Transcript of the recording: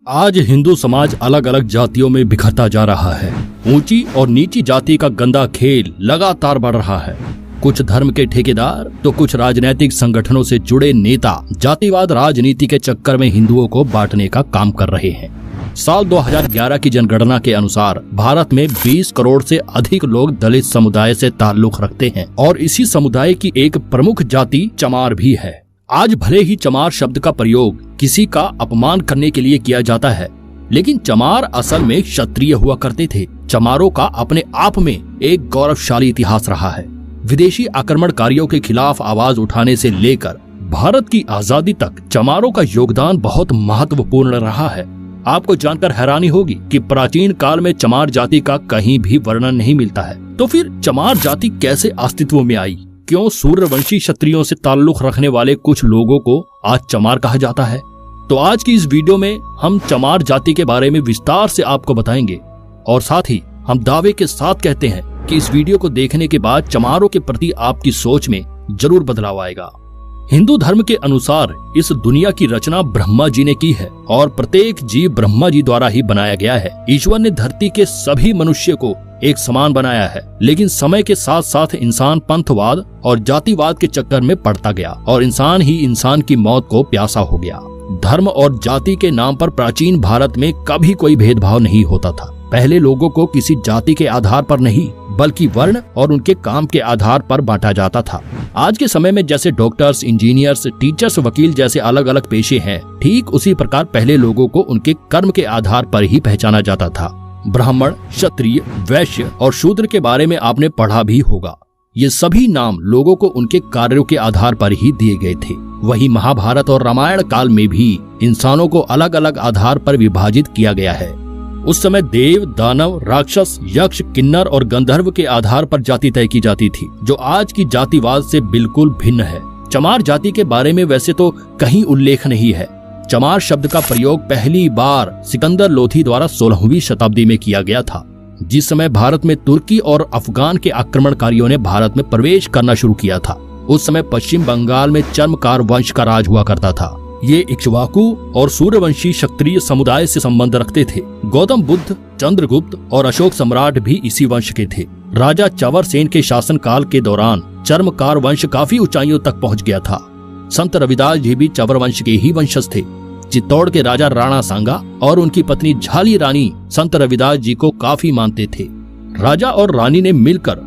आज हिंदू समाज अलग अलग जातियों में बिखरता जा रहा है। ऊंची और नीची जाति का गंदा खेल लगातार बढ़ रहा है। कुछ धर्म के ठेकेदार तो कुछ राजनीतिक संगठनों से जुड़े नेता जातिवाद राजनीति के चक्कर में हिंदुओं को बांटने का काम कर रहे हैं। साल 2011 की जनगणना के अनुसार भारत में 20 करोड़ से अधिक लोग दलित समुदाय से ताल्लुक रखते हैं और इसी समुदाय की एक प्रमुख जाति चमार भी है। आज भले ही चमार शब्द का प्रयोग किसी का अपमान करने के लिए किया जाता है, लेकिन चमार असल में क्षत्रिय हुआ करते थे। चमारों का अपने आप में एक गौरवशाली इतिहास रहा है। विदेशी आक्रमणकारियों के खिलाफ आवाज उठाने से लेकर भारत की आजादी तक चमारों का योगदान बहुत महत्वपूर्ण रहा है। आपको जानकर हैरानी होगी कि प्राचीन काल में चमार जाति का कहीं भी वर्णन नहीं मिलता है। तो फिर चमार जाति कैसे अस्तित्व में आई? क्यों सूर्यवंशी क्षत्रियों से ताल्लुक रखने वाले कुछ लोगों को आज चमार कहा जाता है? तो आज की इस वीडियो में हम चमार जाति के बारे में विस्तार से आपको बताएंगे और साथ ही हम दावे के साथ कहते हैं कि इस वीडियो को देखने के बाद चमारों के प्रति आपकी सोच में जरूर बदलाव आएगा। हिंदू धर्म के अनुसार इस दुनिया की रचना ब्रह्मा जी ने की है और प्रत्येक जीव ब्रह्मा जी द्वारा ही बनाया गया है। ईश्वर ने धरती के सभी मनुष्य को एक समान बनाया है, लेकिन समय के साथ साथ इंसान पंथवाद और जातिवाद के चक्कर में पड़ता गया और इंसान ही इंसान की मौत को प्यासा हो गया। धर्म और जाति के नाम पर प्राचीन भारत में कभी कोई भेदभाव नहीं होता था। पहले लोगों को किसी जाति के आधार पर नहीं बल्कि वर्ण और उनके काम के आधार पर बांटा जाता था। आज के समय में जैसे डॉक्टर्स, इंजीनियर्स, टीचर्स, वकील जैसे अलग अलग पेशे हैं, ठीक उसी प्रकार पहले लोगों को उनके कर्म के आधार पर ही पहचाना जाता था। ब्राह्मण, क्षत्रिय, वैश्य और शूद्र के बारे में आपने पढ़ा भी होगा। ये सभी नाम लोगों को उनके कार्यों के आधार पर ही दिए गए थे। वही महाभारत और रामायण काल में भी इंसानों को अलग अलग आधार पर विभाजित किया गया है। उस समय देव, दानव, राक्षस, यक्ष, किन्नर और गंधर्व के आधार पर जाति तय की जाती थी, जो आज की जातिवाद से बिल्कुल भिन्न है। चमार जाति के बारे में वैसे तो कहीं उल्लेख नहीं है। चमार शब्द का प्रयोग पहली बार सिकंदर लोधी द्वारा 16वीं शताब्दी में किया गया था, जिस समय भारत में तुर्की और अफगान के आक्रमणकारियों ने भारत में प्रवेश करना शुरू किया था। उस समय पश्चिम बंगाल में चर्मकार वंश का राज हुआ करता था। ये इक्ष्वाकु और सूर्यवंशी क्षत्रिय समुदाय से संबंध रखते थे। गौतम बुद्ध, चंद्रगुप्त और अशोक सम्राट भी इसी वंश के थे। राजा चवर सेन के शासनकाल के दौरान चर्मकार वंश काफी ऊंचाइयों तक पहुंच गया था। संत रविदास जी भी चवर वंश के ही वंशज थे। चित्तौड़ के राजा राणा सांगा और उनकी पत्नी झाली रानी संत रविदास जी को काफी मानते थे। राजा और रानी ने मिलकर